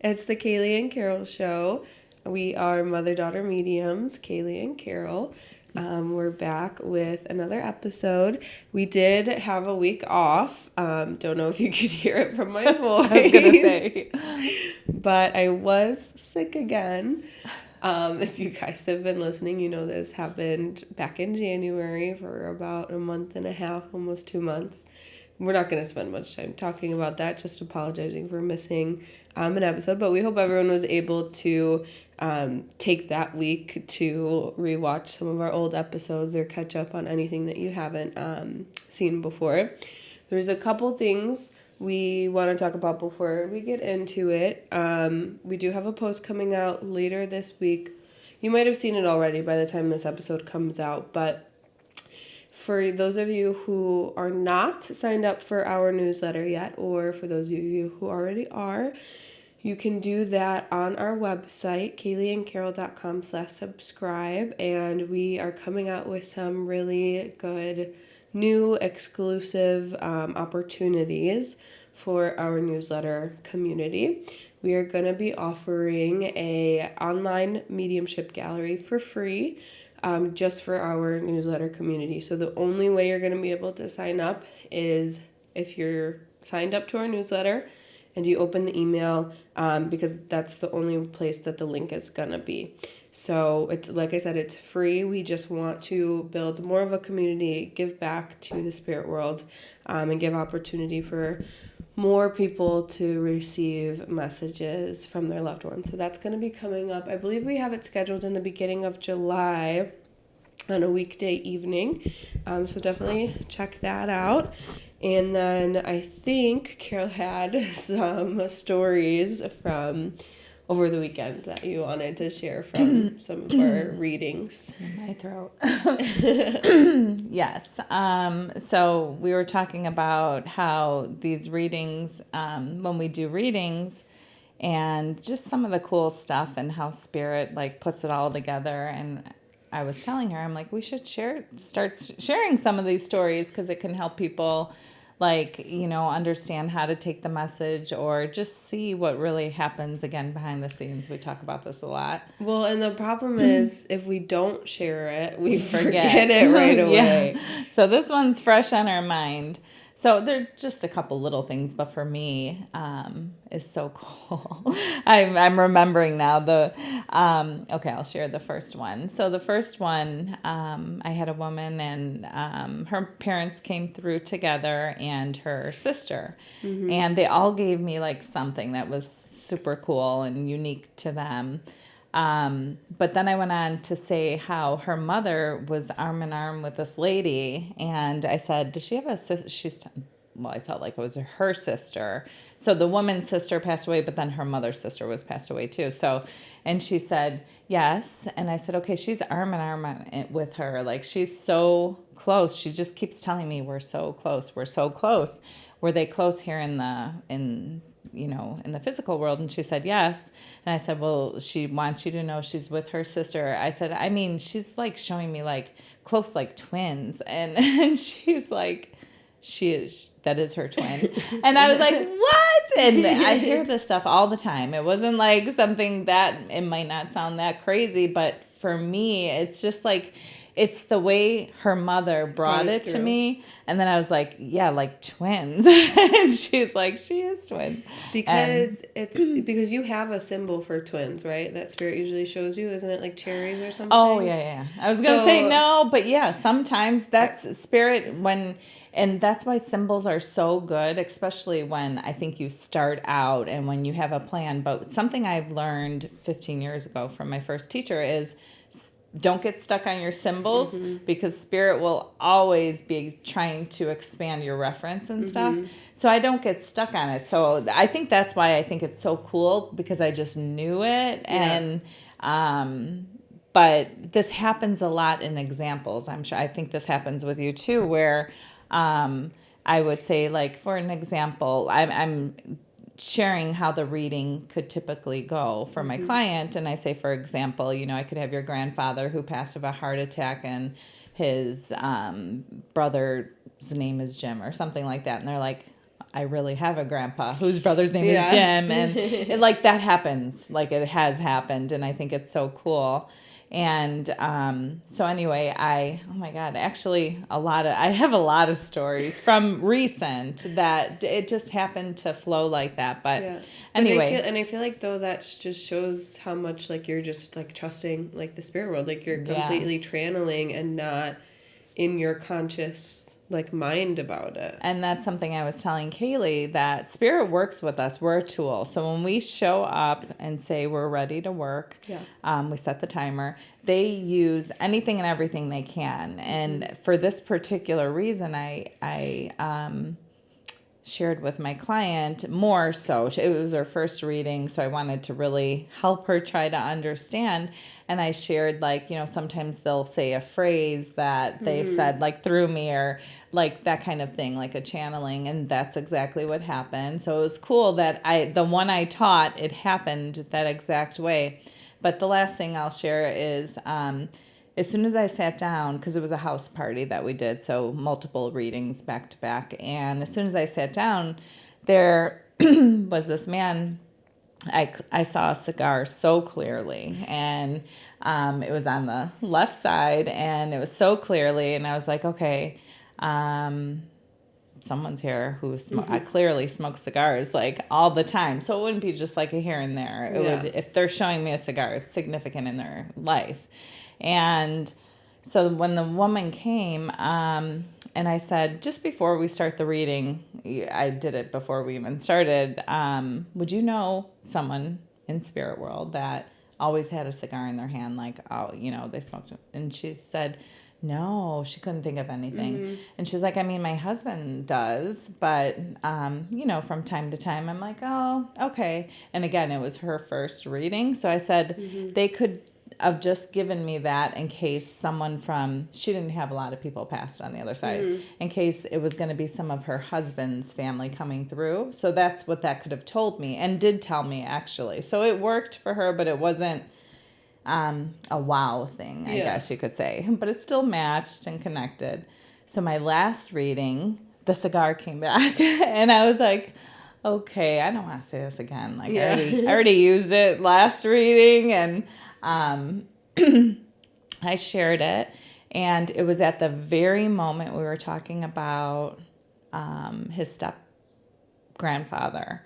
It's the Kaylee and Carol show. We are mother-daughter mediums, Kaylee and Carol. We're back with another episode. We did have a week off. Don't know if you could hear it from my voice. I was going to say. But I was sick again. If you guys have been listening, you know this happened back in January for about a month and a half, almost 2 months. We're not going to spend much time talking about that, just apologizing for missing an episode. But we hope everyone was able to take that week to rewatch some of our old episodes or catch up on anything that you haven't seen before. There's a couple things we want to talk about before we get into it. We do have a post coming out later this week. You might have seen it already by the time this episode comes out, but for those of you who are not signed up for our newsletter yet, or for those of you who already are, you can do that on our website, kayleeandcarol.com/subscribe, and we are coming out with some really good new exclusive opportunities for our newsletter community. We are going to be offering a online mediumship gallery for free, just for our newsletter community. So the only way you're going to be able to sign up is if you're signed up to our newsletter and you open the email, because that's the only place that the link is going to be. So it's, like I said, it's free. We just want to build more of a community, give back to the spirit world, and give opportunity for more people to receive messages from their loved ones. So that's going to be coming up. I believe we have it scheduled in the beginning of July on a weekday evening. So definitely check that out. And then I think Carol had some stories from over the weekend that you wanted to share from some of our readings. In my throat. Yes. So we were talking about how these readings, when we do readings, and just some of the cool stuff and how spirit like puts it all together. And I was telling her, I'm like, we should start sharing some of these stories because it can help people understand how to take the message or just see what really happens again behind the scenes. We talk about this a lot. Well, and the problem is if we don't share it, we forget it right away. Yeah. So this one's fresh on our mind. So they're just a couple little things, but for me, is so cool. I'm remembering now okay, I'll share the first one. So the first one, I had a woman and her parents came through together and her sister, and they all gave me like something that was super cool and unique to them. But then I went on to say how her mother was arm in arm with this lady. And I said, does she have a sister? Well, I felt like it was her sister. So the woman's sister passed away, but then her mother's sister was passed away too. So, and she said, yes. And I said, okay, she's arm in arm with her. Like she's so close. She just keeps telling me we're so close. We're so close. Were they close here in the physical world? And she said, yes. And I said, well, she wants you to know she's with her sister. I said, I mean, she's like showing me like close, like twins. And she's like, that is her twin. And I was like, what? And I hear this stuff all the time. It wasn't like something that, it might not sound that crazy, but for me, it's just like, it's the way her mother brought it to me. And then I was like, yeah, like twins. And she's like, she is twins. Because you have a symbol for twins, right? That spirit usually shows you. Isn't it like cherries or something? Oh, yeah. I was going to say no, but yeah, sometimes that's spirit and that's why symbols are so good, especially when I think you start out and when you have a plan. But something I've learned 15 years ago from my first teacher is don't get stuck on your symbols, because spirit will always be trying to expand your reference and stuff. So I don't get stuck on it. So I think that's why I think it's so cool, because I just knew it. Yeah. And but this happens a lot in examples. I think this happens with you too, where I would say, like, for an example, I'm sharing how the reading could typically go for my client. And I say, for example, I could have your grandfather who passed of a heart attack and his brother's name is Jim or something like that. And they're like, I really have a grandpa whose brother's name Yeah. is Jim. And it, like, that happens. Like, it has happened. And I think it's so cool. And so anyway, oh my God, actually I have a lot of stories from recent that it just happened to flow like that. But Yeah. anyway. I feel like though that just shows how much like you're just like trusting like the spirit world, like you're completely channeling and not in your conscious like mind about it. And that's something I was telling Kaylee, that spirit works with us. We're a tool. So when we show up and say we're ready to work, we set the timer. They use anything and everything they can. And for this particular reason, I shared with my client more so. It was her first reading, so I wanted to really help her try to understand. And I shared, like, sometimes they'll say a phrase that they've said, like, through me, or like that kind of thing, like a channeling. And that's exactly what happened. So it was cool that the one I taught, it happened that exact way. But the last thing I'll share is, as soon as I sat down, because it was a house party that we did, so multiple readings back to back. And as soon as I sat down, there was this man. I saw a cigar so clearly, and it was on the left side, and it was so clearly, and I was like, okay, someone's here who I clearly smoke cigars like all the time. So it wouldn't be just like a here and there. It would, if they're showing me a cigar, it's significant in their life. And so when the woman came, and I said, just before we start the reading, I did it before we even started, would you know someone in spirit world that always had a cigar in their hand, like, oh, they smoked? And she said, no, she couldn't think of anything. And she's like, I mean, my husband does, but, from time to time, I'm like, oh, okay. And again, it was her first reading. So I said, they could have just given me that in case she didn't have a lot of people passed on the other side, in case it was going to be some of her husband's family coming through. So that's what that could have told me, and did tell me, actually. So it worked for her, but it wasn't a wow thing, I guess you could say. But it still matched and connected. So my last reading, the cigar came back, and I was like, okay, I don't want to say this again. Like, I already used it last reading, and I shared it, and it was at the very moment we were talking about his step grandfather.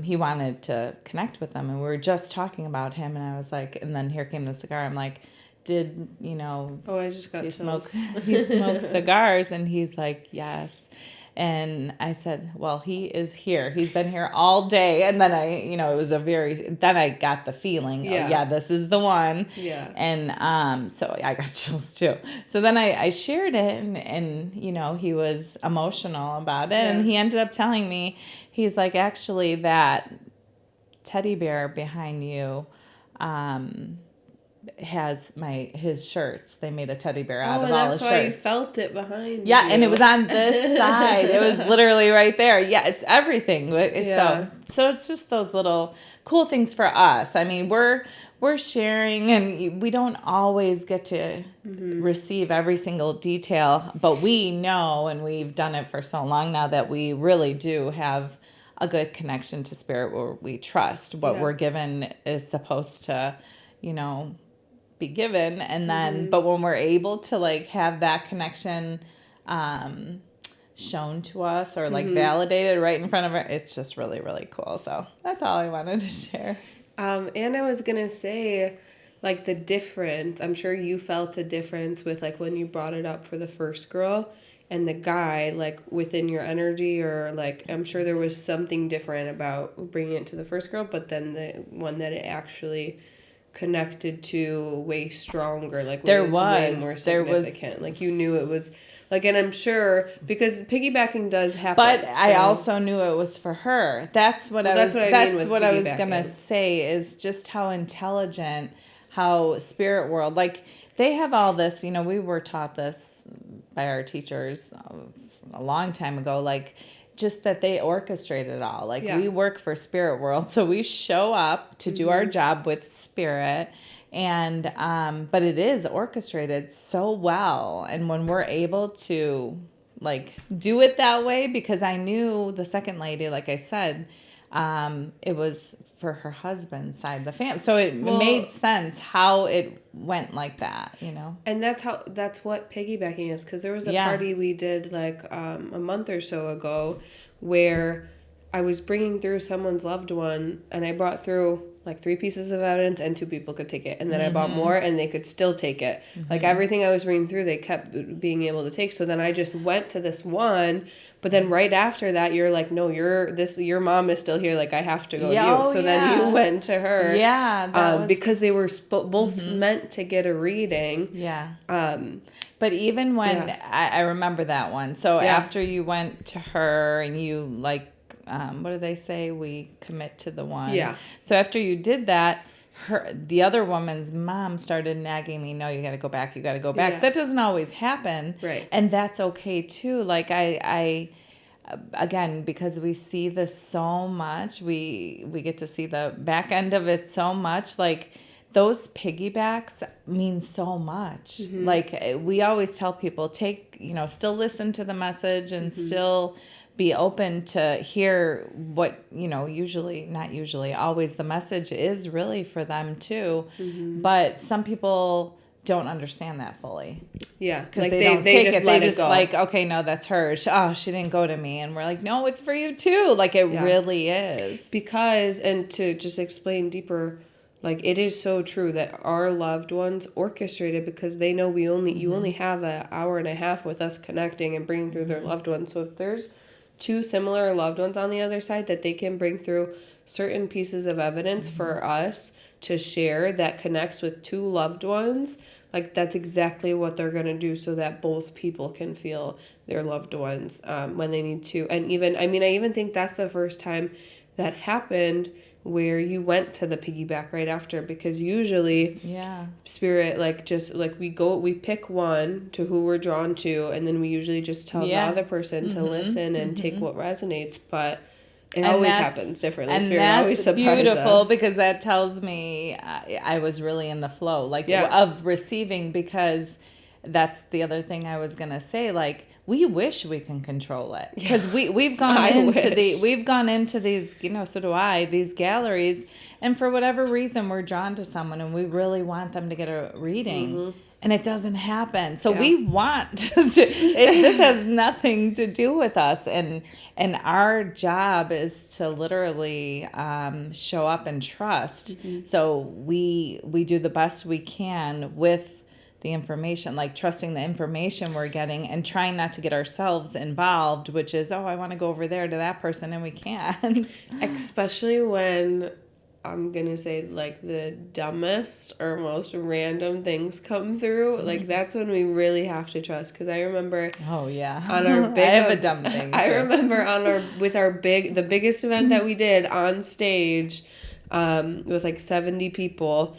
He wanted to connect with them, and we were just talking about him, and I was like, and then here came the cigar. I'm like, did Oh, I just got he chills. he smoked cigars? And he's like, yes. And I said, well, he is here. He's been here all day. And then it was then I got the feeling, this is the one. Yeah. And so I got chills too. So then I shared it, and he was emotional about it. Yeah. And he ended up telling me, he's like, actually, that teddy bear behind you, has his shirts. They made a teddy bear out of all his shirts. Oh, that's why you felt it behind you. And it was on this side. It was literally right there. Yeah, it's everything. So it's just those little cool things for us. I mean, we're sharing, and we don't always get to receive every single detail, but we know, and we've done it for so long now, that we really do have a good connection to spirit, where we trust what we're given is supposed to, be given. And then but when we're able to like have that connection shown to us, or like validated right in front of her, it's just really, really cool. So that's all I wanted to share. And I was gonna say, like, the difference, I'm sure you felt a difference with like when you brought it up for the first girl and the guy, like within your energy, or like I'm sure there was something different about bringing it to the first girl, but then the one that it actually connected to way stronger, like way more significant. Like you knew it was like, and I'm sure because piggybacking does happen. But so. I also knew it was for her. That's what I was gonna say, is just how intelligent, how spirit world, like they have all this. We were taught this by our teachers a long time ago, like, just that they orchestrate it all. Like, we work for spirit world, so we show up to do our job with spirit, and but it is orchestrated so well. And when we're able to like do it that way because I knew the second lady, like I said, it was for her husband's side of the family. So it made sense how it went like that, you know? And that's what piggybacking is, because there was a Yeah. party we did like a month or so ago where I was bringing through someone's loved one, and I brought through like 3 pieces of evidence and 2 people could take it, and then I bought more and they could still take it. Like everything I was bringing through, they kept being able to take. So then I just went to this one, but then right after that, you're like, no, your mom is still here. Like I have to go Yeah, to you. oh, So then you yeah. went to her. Yeah, that was, because they were both meant to get a reading. yeah. Um, But even when Yeah. I remember that one. So Yeah. after you went to her and you like, what do they say? We commit to the one. Yeah. So after you did that, the other woman's mom started nagging me. No, you got to go back. You got to go back. Yeah. That doesn't always happen. Right. And that's okay too. Like I again, because we see this so much, we get to see the back end of it so much. Like those piggybacks mean so much. Like we always tell people, still listen to the message and still be open to hear what, not usually, always the message is really for them too. But some people don't understand that fully. Yeah. Because Like they don't take just it. let They it just go. like, okay, no, that's hers. Oh, she didn't go to me. And we're like, no, it's for you too. Like it really is. Because, and to just explain deeper, like it is so true that our loved ones orchestrated, because they know you only have an hour and a half with us connecting and bringing through their loved ones. So if there's 2 similar loved ones on the other side, that they can bring through certain pieces of evidence for us to share that connects with 2 loved ones, like that's exactly what they're going to do, so that both people can feel their loved ones when they need to. And even, I even think that's the first time that happened where you went to the piggyback right after, because usually spirit, like just like we pick one to who we're drawn to, and then we usually just tell the other person to listen and take what resonates. But it always happens differently. And Spirit always that's surprises beautiful us. because that tells me I was really in the flow, like of receiving, because that's the other thing I was gonna say. Like we wish we can control it, because we've gone into these, so do I, these galleries, and for whatever reason we're drawn to someone and we really want them to get a reading. And it doesn't happen. So we want to, this has nothing to do with us. And our job is to literally show up and trust. So we do the best we can with the information, like trusting the information we're getting and trying not to get ourselves involved, which is, I want to go over there to that person, and we can't. Especially when, I'm going to say, like, the dumbest or most random things come through. Like, that's when we really have to trust. Because I remember... Oh, yeah. On our big... I have a dumb thing, too. I remember the biggest event that we did on stage with, like, 70 people.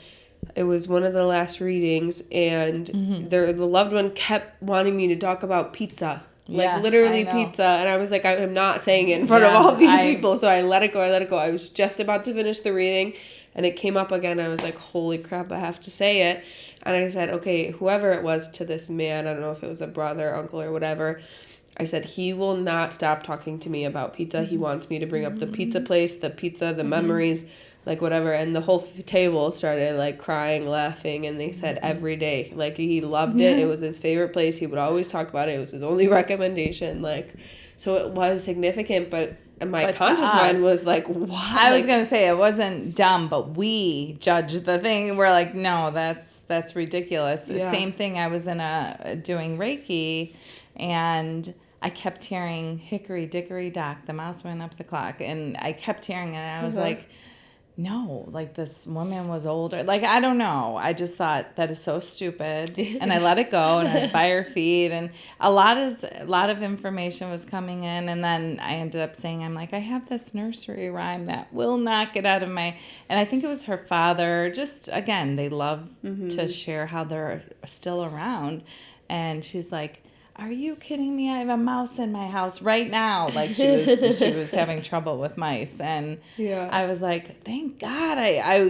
It was one of the last readings, and the loved one kept wanting me to talk about pizza. Like, literally pizza. And I was like, I'm not saying it in front of all these people. So I let it go. I was just about to finish the reading, and it came up again. I was like, holy crap, I have to say it. And I said, okay, whoever it was, to this man, I don't know if it was a brother, uncle, or whatever, I said, he will not stop talking to me about pizza. He wants me to bring up the pizza place, the pizza, the memories, like whatever. And the whole table started like crying, laughing, and they said every day, like he loved it. It was his favorite place. He would always talk about it. It was his only recommendation. Like, so it was significant, but my conscious mind was like, what? I was going to say it wasn't dumb, but we judged the thing. We're like, no, that's ridiculous. The same thing. I was doing Reiki, and I kept hearing hickory dickory dock, the mouse went up the clock, and I kept hearing it, and I was like, no, like this woman was older. Like, I don't know. I just thought that is so stupid. And I let it go, and I was by her feet, and a lot of information was coming in. And then I ended up saying, I'm like, I have this nursery rhyme that will not get out of my, and I think it was her father. Just, again, they love to share how they're still around. And she's like, are you kidding me? I have a mouse in my house right now. Like she was having trouble with mice. And I was like, thank God.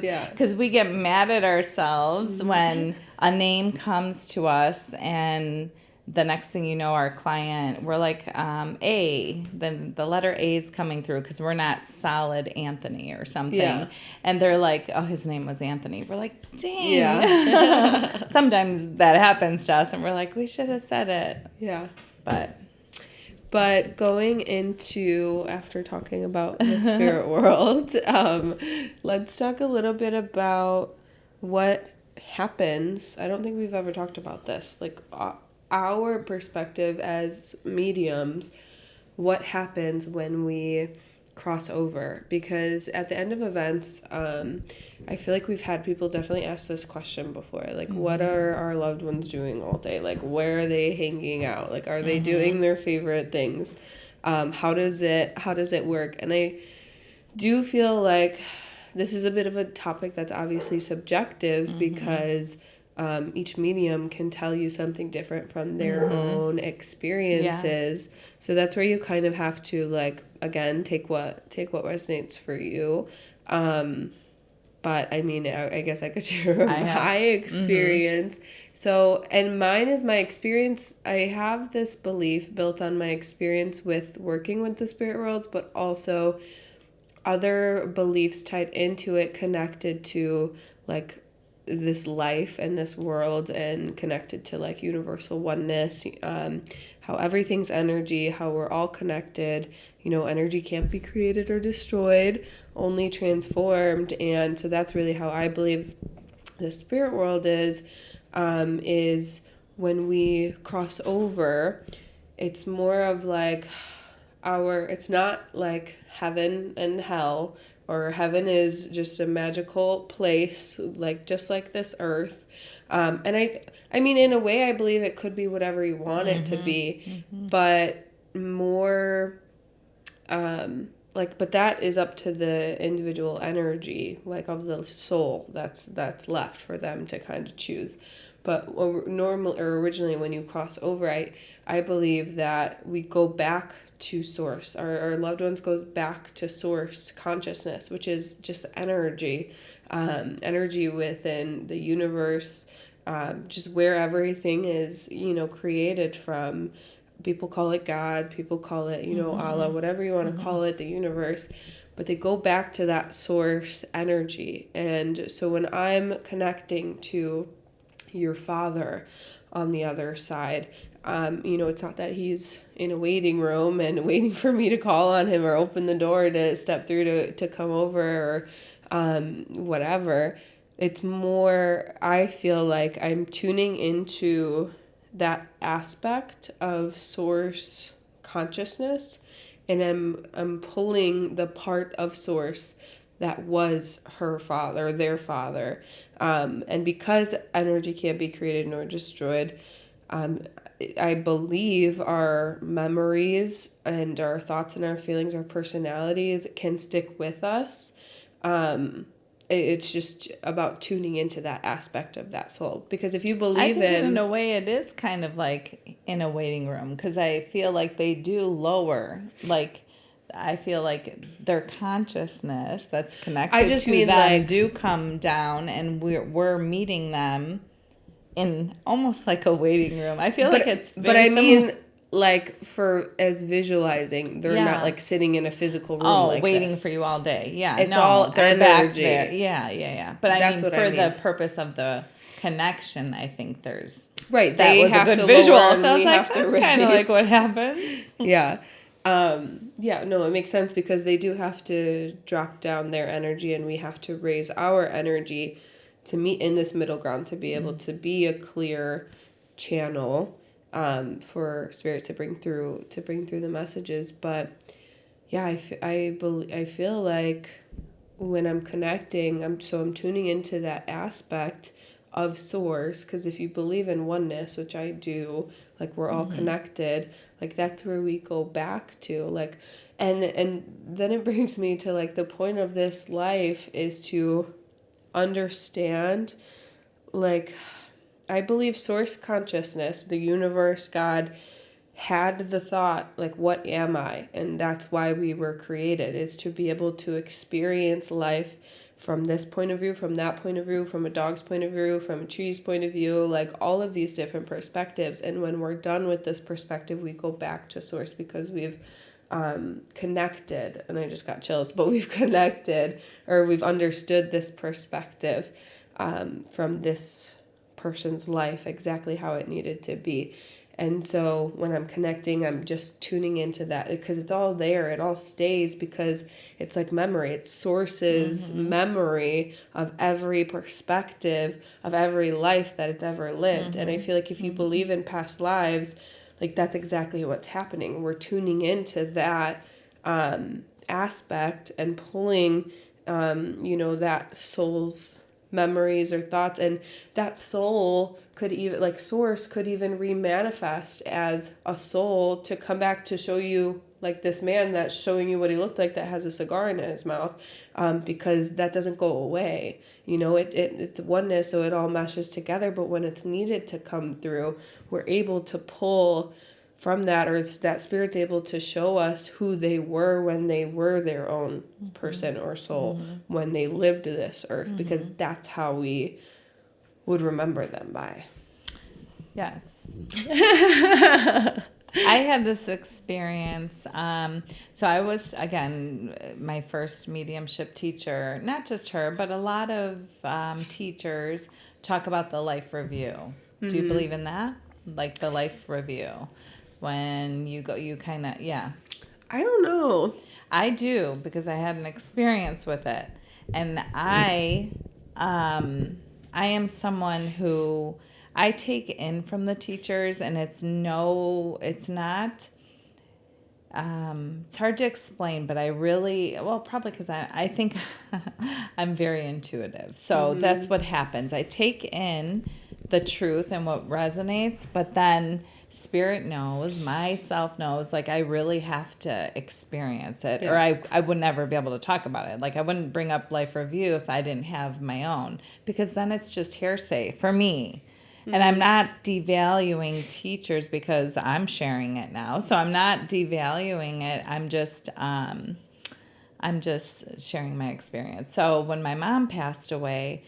Because we get mad at ourselves when a name comes to us and the next thing you know, our client, we're like, A, then the letter A is coming through because we're not solid Anthony or something. Yeah. And they're like, oh, his name was Anthony. We're like, dang. Yeah. Sometimes that happens to us and we're like, we should have said it. Yeah. But going into, after talking about the spirit world, let's talk a little bit about what happens. I don't think we've ever talked about this. Like, our perspective as mediums, what happens when we cross over, because at the end of events, I feel like we've had people definitely ask this question before, like, what are our loved ones doing all day? Like, where are they hanging out? Like, are they doing their favorite things? How does it work? And I do feel like this is a bit of a topic that's obviously subjective, because each medium can tell you something different from their own experiences. So that's where you kind of have to, like, again, take what resonates for you. But I mean, I guess I could share my experience. So, and mine is my experience. I have this belief built on my experience with working with the spirit world, but also other beliefs tied into it, connected to, like, this life and this world, and connected to, like, universal oneness, how everything's energy, how we're all connected. Energy can't be created or destroyed, only transformed. And so that's really how I believe the spirit world is when we cross over. It's more of like it's not like heaven and hell, or heaven is just a magical place, like, just like this earth. And I mean, in a way, I believe it could be whatever you want it to be, but more, but that is up to the individual energy, like, of the soul that's left for them to kind of choose. But originally, when you cross over, I believe that we go back to source. Our loved ones go back to source consciousness, which is just energy, energy within the universe, just where everything is, created from. People call it God, people call it, Allah, whatever you want to call it, the universe. But they go back to that source energy. And so when I'm connecting to your father on the other side, it's not that he's in a waiting room and waiting for me to call on him or open the door to step through to come over, or whatever. It's more, I feel like I'm tuning into that aspect of source consciousness, and I'm pulling the part of source that was her father, their father. And because energy can't be created nor destroyed, I believe our memories and our thoughts and our feelings, our personalities can stick with us. It's just about tuning into that aspect of that soul. Because if you believe in a way, it is kind of like in a waiting room, because I feel like they do lower, like, I feel like their consciousness that's connected to them, like, do come down, and we're meeting them in almost like a waiting room. I feel like it's very but I similar. mean, like, for as visualizing, they're not like sitting in a physical room, like waiting this. for you all day. Yeah, it's all they're energy. Back there. Yeah. But I That's mean, what for I mean. the purpose of the connection, I think there's right. That they was have a good to visual. lower, So I was like, that's kind of like what happens. Yeah. Yeah, no, it makes sense, because they do have to drop down their energy, and we have to raise our energy to meet in this middle ground, to be able to be a clear channel, for spirit to bring through the messages. But yeah, I feel like when I'm connecting, I'm tuning into that aspect of source, because if you believe in oneness, which I do, like, we're all connected, like, that's where we go back to, like, and then it brings me to, like, the point of this life is to understand, like, I believe source consciousness, the universe, God, had the thought, like, what am I? And that's why we were created, is to be able to experience life from this point of view, from that point of view, from a dog's point of view, from a tree's point of view, like all of these different perspectives. And when we're done with this perspective, we go back to source because we've connected, and I just got chills, but we've connected, or we've understood this perspective from this person's life, exactly how it needed to be. And so when I'm connecting, I'm just tuning into that because it's all there. It all stays because it's like memory. It sources memory of every perspective of every life that it's ever lived. And I feel like if you believe in past lives, like that's exactly what's happening. We're tuning into that aspect and pulling, that soul's memories or thoughts, and that soul could even, like source could even remanifest as a soul to come back to show you, like this man that's showing you what he looked like that has a cigar in his mouth, because that doesn't go away. It's oneness, so it all meshes together. But when it's needed to come through, we're able to pull from that, or that spirit's able to show us who they were when they were their own person or soul, when they lived this earth, because that's how we would remember them by. Yes. I had this experience. So I was, again, my first mediumship teacher, not just her, but a lot of teachers talk about the life review. Do you believe in that? Like the life review? When you go, you kind of, yeah. I don't know. I do, because I had an experience with it. And I am someone who I take in from the teachers, and it's not, it's hard to explain, but I really, well, probably because I think I'm very intuitive. So that's what happens. I take in the truth and what resonates, but then spirit knows, myself knows, like I really have to experience it, or I would never be able to talk about it. Like I wouldn't bring up life review if I didn't have my own, because then it's just hearsay for me. And I'm not devaluing teachers because I'm sharing it now. So I'm not devaluing it. I'm just sharing my experience. So when my mom passed away,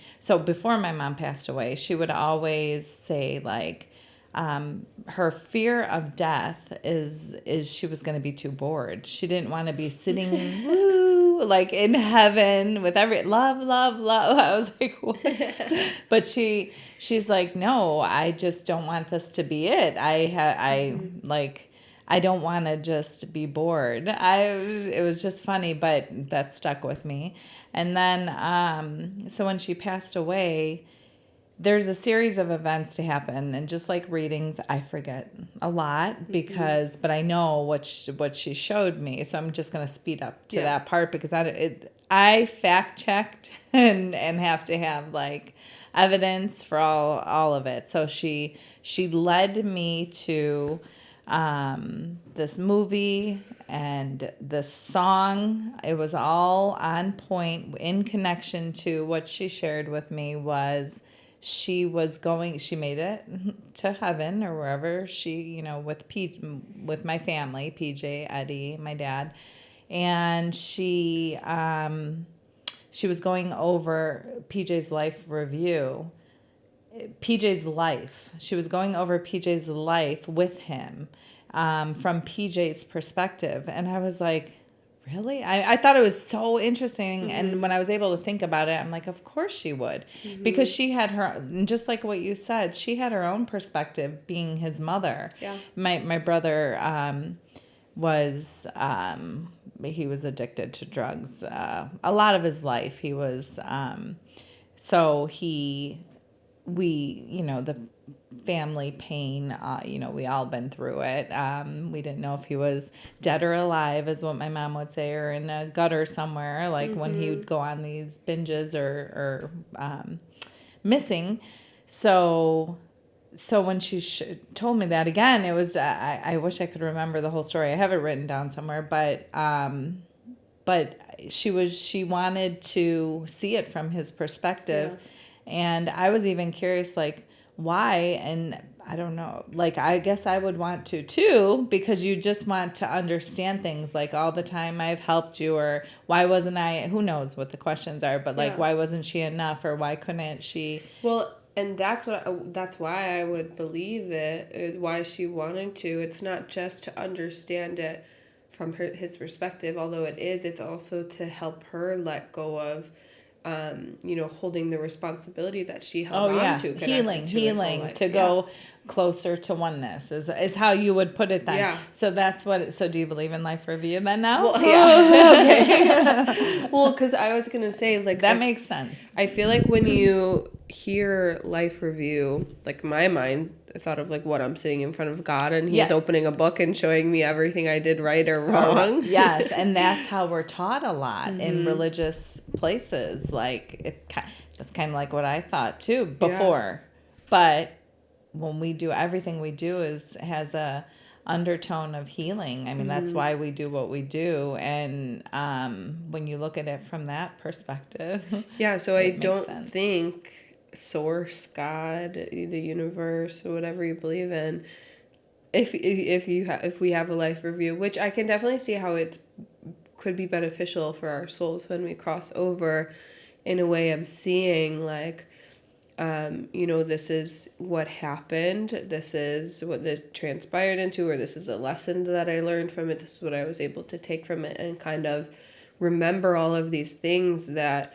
before my mom passed away, she would always say like, her fear of death is she was going to be too bored. She didn't want to be sitting woo, like in heaven with every love. I was like, what? But she's like, no, I just don't want this to be it. I don't want to just be bored. It was just funny, but that stuck with me. And then, so when she passed away, there's a series of events to happen, and just like readings, I forget a lot but I know what she showed me. So I'm just going to speed up to that part, because I fact checked and have to have like evidence for all of it. So she led me to this movie and this song. It was all on point in connection to what she shared with me. Was she made it to heaven or wherever she, with my family, PJ, Eddie, my dad. And she was going over PJ's life review. PJ's life. She was going over PJ's life with him from PJ's perspective. And I was like, really? I thought it was so interesting. And when I was able to think about it, I'm like, of course she would. Because she had her, just like what you said, she had her own perspective being his mother. Yeah. My brother was, he was addicted to drugs a lot of his life. He was, the family pain, we all been through it. We didn't know if he was dead or alive, is what my mom would say, or in a gutter somewhere, like when he would go on these binges or missing. So when she told me that again, it was, I wish I could remember the whole story. I have it written down somewhere, but she wanted to see it from his perspective. Yeah. And I was even curious, like, why. And I don't know, like, I guess I would want to too, because you just want to understand things, like all the time I've helped you, or why wasn't I, who knows what the questions are, but like, Yeah. why wasn't she enough, or why couldn't she? Well, and that's why I would believe it, why she wanted to. It's not just to understand it from his perspective, although it's also to help her let go of, holding the responsibility that she held Oh on yeah, to, connected to his whole healing life. to Yeah. go closer to oneness is how you would put it then. Yeah. So that's what. So do you believe in life review then now? Well, yeah. Okay. Well, because I was gonna say, like, That makes sense. I feel like when you hear life review, like my mind thought of like what I'm sitting in front of God and he's Yeah. opening a book and showing me everything I did right or wrong. Yes, and that's how we're taught a lot in Mm-hmm. religious places. Like that's kind of like what I thought too before, but when we do, everything we do has a undertone of healing. I mean, that's Mm-hmm. why we do what we do. And when you look at it from that perspective, Yeah, so I it makes don't sense. think source, God, the universe, or whatever you believe in, if we have a life review, which I can definitely see how it could be beneficial for our souls when we cross over, in a way of seeing like, this is what happened, this is what this transpired into, or this is a lesson that I learned from it, this is what I was able to take from it, and kind of remember all of these things that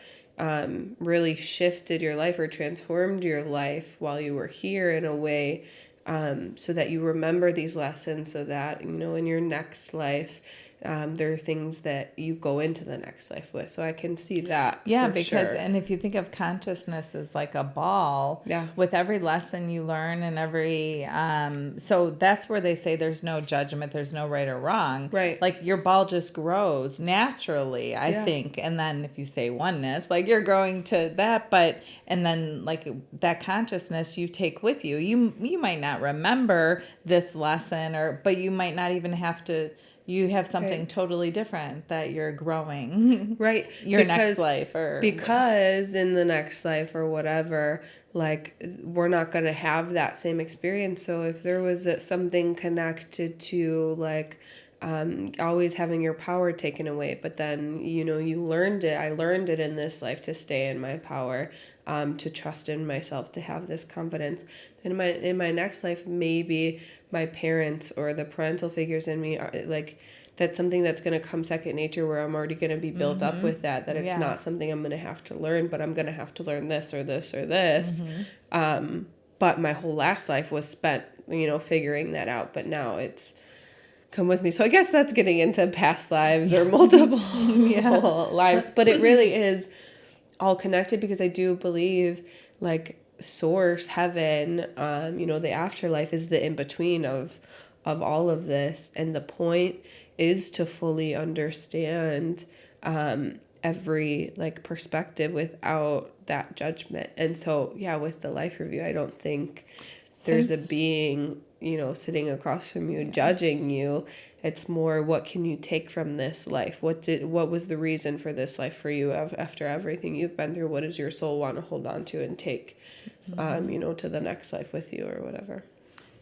really shifted your life or transformed your life while you were here in a way, so that you remember these lessons, so that, in your next life, there are things that you go into the next life with. So I can see that Yeah, for because, sure. and if you think of consciousness as like a ball, Yeah. with every lesson you learn and every, so that's where they say there's no judgment, there's no right or wrong. Right. Like your ball just grows naturally, I Yeah. think. And then if you say oneness, like you're growing to that, but, and then like that consciousness you take with you, you might not remember this lesson, or, but you might not even have to, you have something Right. totally different that you're growing. Right. Your next life, or because in the next life or whatever, like, we're not going to have that same experience. So if there was something connected to like, always having your power taken away, but then you learned it, I learned it in this life to stay in my power, to trust in myself, to have this confidence. Then in my next life, maybe my parents or the parental figures in me are like, that's something that's going to come second nature, where I'm already going to be built up with that it's Yeah. not something I'm going to have to learn, but I'm going to have to learn this or this or this. But my whole last life was spent figuring that out, but now it's come with me. So I guess that's getting into past lives or multiple lives, but it really is all connected, because I do believe like source, heaven, the afterlife is the in between of all of this, and the point is to fully understand every like perspective without that judgment. And so yeah, with the life review, I don't think there's a Since- being sitting across from you judging you. It's more, what can you take from this life? What was the reason for this life for you, after everything you've been through? What does your soul want to hold on to and take to the next life with you, or whatever?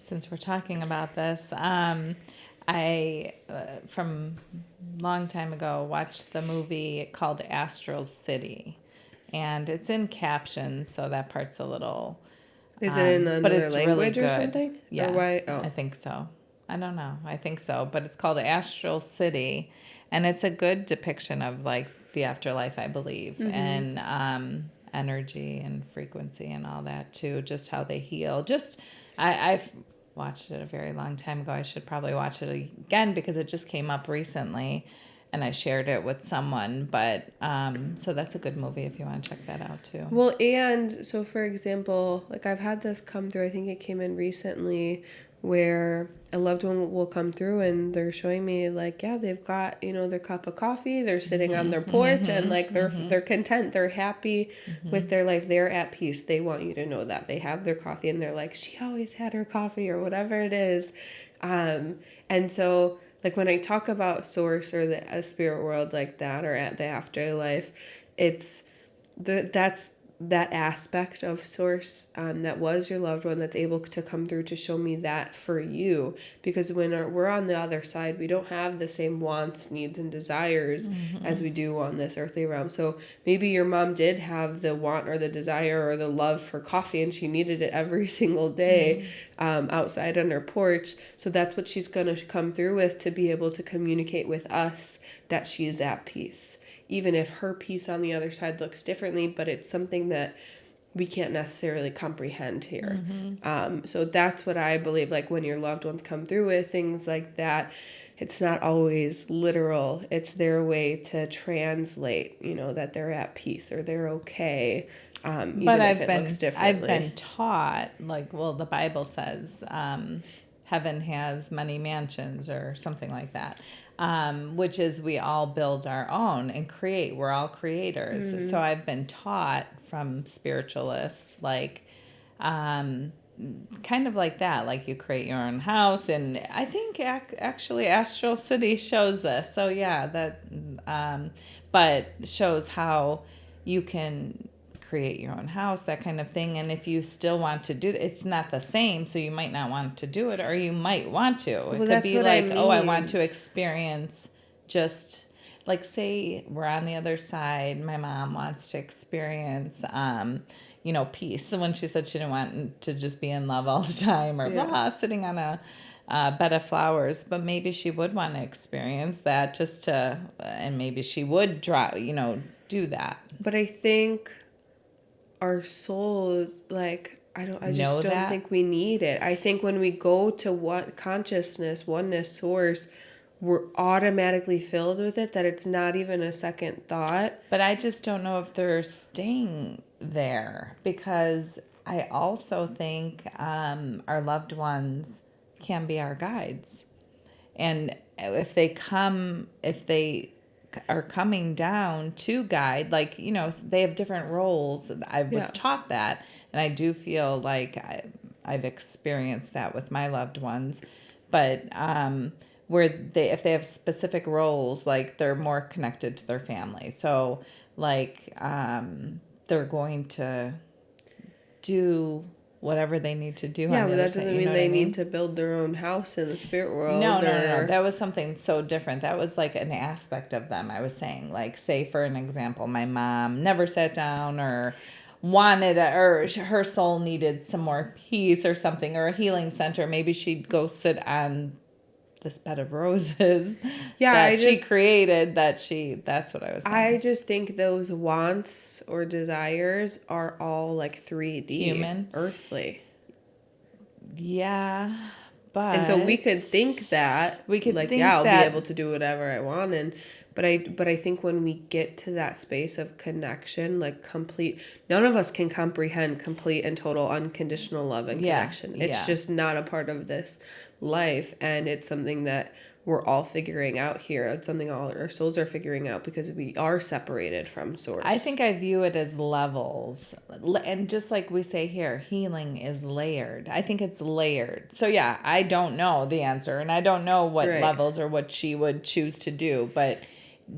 since we're talking about this, I from long time ago watched the movie called Astral City, and it's in captions, so that part's a little. Is it in But another it's really language or good. something? Yeah, Or why? I Oh. think so. I don't know. I think so, but it's called Astral City, and it's a good depiction of like the afterlife, I believe, and energy and frequency and all that too. Just how they heal. I've watched it a very long time ago. I should probably watch it again because it just came up recently, and I shared it with someone. But so that's a good movie if you want to check that out too. Well, and so for example, like I've had this come through, I think it came in recently, where a loved one will come through and they're showing me like, yeah, they've got, their cup of coffee, they're sitting on their porch, and like they're content, they're happy with their life, they're at peace. They want you to know that. They have their coffee and they're like, she always had her coffee, or whatever it is. And so like when I talk about source or the spirit world like that, or at the afterlife, it's that's that aspect of source, that was your loved one, that's able to come through to show me that for you. Because when we're on the other side, we don't have the same wants, needs, and desires as we do on this earthly realm. So maybe your mom did have the want or the desire or the love for coffee, and she needed it every single day, outside on her porch. So that's what she's going to come through with, to be able to communicate with us that she is at peace, even if her peace on the other side looks differently, but it's something that we can't necessarily comprehend here. So that's what I believe, like when your loved ones come through with things like that, it's not always literal. It's their way to translate, that they're at peace or they're okay, even if it looks differently. I've been taught, like, well, the Bible says heaven has many mansions or something like that, which is we all build our own and create. We're all creators. So I've been taught from spiritualists, like, kind of like that, like you create your own house. And I think actually Astral City shows this. So yeah, but shows how you can create your own house, that kind of thing. And if you still want to do it, it's not the same, so you might not want to do it, or you might want to. It could that's be what like, I oh, I mean. want to experience just, like, say we're on the other side, my mom wants to experience peace. So when she said she didn't want to just be in love all the time, or blah, sitting on a bed of flowers, but maybe she would want to experience that, just to, and maybe she would do that. But I think our souls, like, I just don't think we need it. I think when we go to what consciousness, oneness, source, we're automatically filled with it, that it's not even a second thought. But I just don't know if they're staying there, because I also think our loved ones can be our guides. And if they are coming down to guide, like, they have different roles. I was taught that, and I do feel like I've experienced that with my loved ones. But if they have specific roles, like they're more connected to their family. So like they're going to do whatever they need to do. Yeah, on the but other that side, doesn't mean they need to build their own house in the spirit world. No. That was something so different. That was like an aspect of them. I was saying, like, say for an example, my mom never sat down or or her soul needed some more peace or something, or a healing center. Maybe she'd go sit on this bed of roses she created. That's what I was saying. I just think those wants or desires are all like 3D, human, earthly. Yeah, but and so we could think that I'll be able to do whatever I want, but I think when we get to that space of connection, like complete, none of us can comprehend complete and total unconditional love and connection. It's just not a part of this life, and it's something that we're all figuring out here. It's something all our souls are figuring out, because we are separated from source. I think I view it as levels. And just like we say here, healing is layered. I think it's layered. So yeah, I don't know the answer, and I don't know what levels or what she would choose to do, but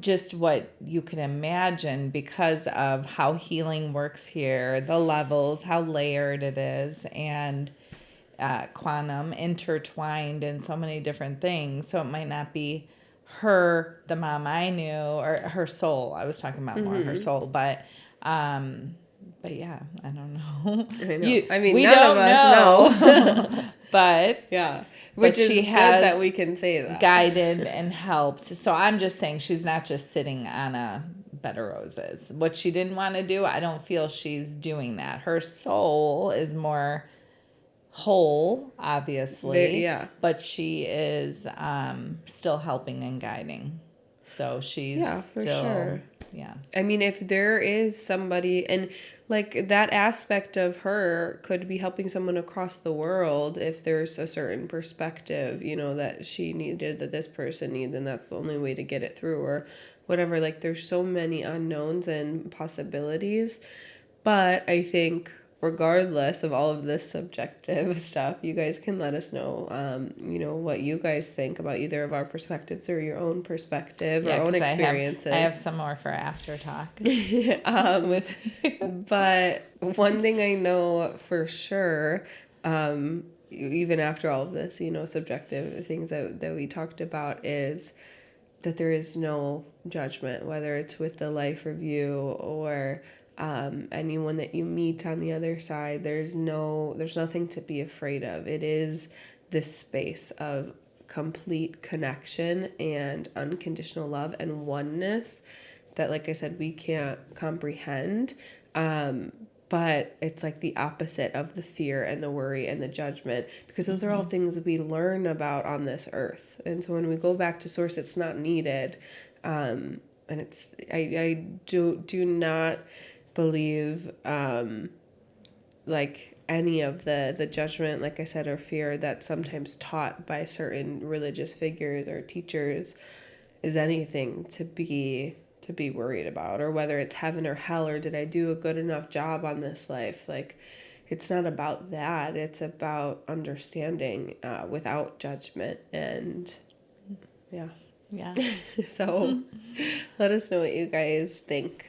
just what you can imagine, because of how healing works here, the levels, how layered it is, and quantum intertwined in so many different things. So it might not be the mom I knew, or her soul. I was talking about more her soul, but yeah, I don't know. I know. We none of us know. But yeah, which is good that we can say that. Guided and helped. So I'm just saying, she's not just sitting on a bed of roses. What she didn't want to do, I don't feel she's doing that. Her soul is more whole, obviously, but she is still helping and guiding. So she's sure. I mean, if there is somebody, and like that aspect of her could be helping someone across the world, if there's a certain perspective, that she needed, that this person needs, and that's the only way to get it through, or whatever. Like, there's so many unknowns and possibilities, but I think regardless of all of this subjective stuff, you guys can let us know, what you guys think about either of our perspectives or your own perspective or Yeah, own 'cause experiences. I have some more for after talk. But one thing I know for sure, even after all of this, subjective things that we talked about, is that there is no judgment, whether it's with the life review or anyone that you meet on the other side. There's nothing to be afraid of. It is this space of complete connection and unconditional love and oneness that, like I said, we can't comprehend. But it's like the opposite of the fear and the worry and the judgment, because those are all things we learn about on this earth. And so when we go back to source, it's not needed. And I do not believe like any of the judgment, like I said, or fear that's sometimes taught by certain religious figures or teachers is anything to be worried about, or whether it's heaven or hell, or did I do a good enough job on this life. Like, it's not about that. It's about understanding without judgment. And yeah. Yeah. So let us know what you guys think.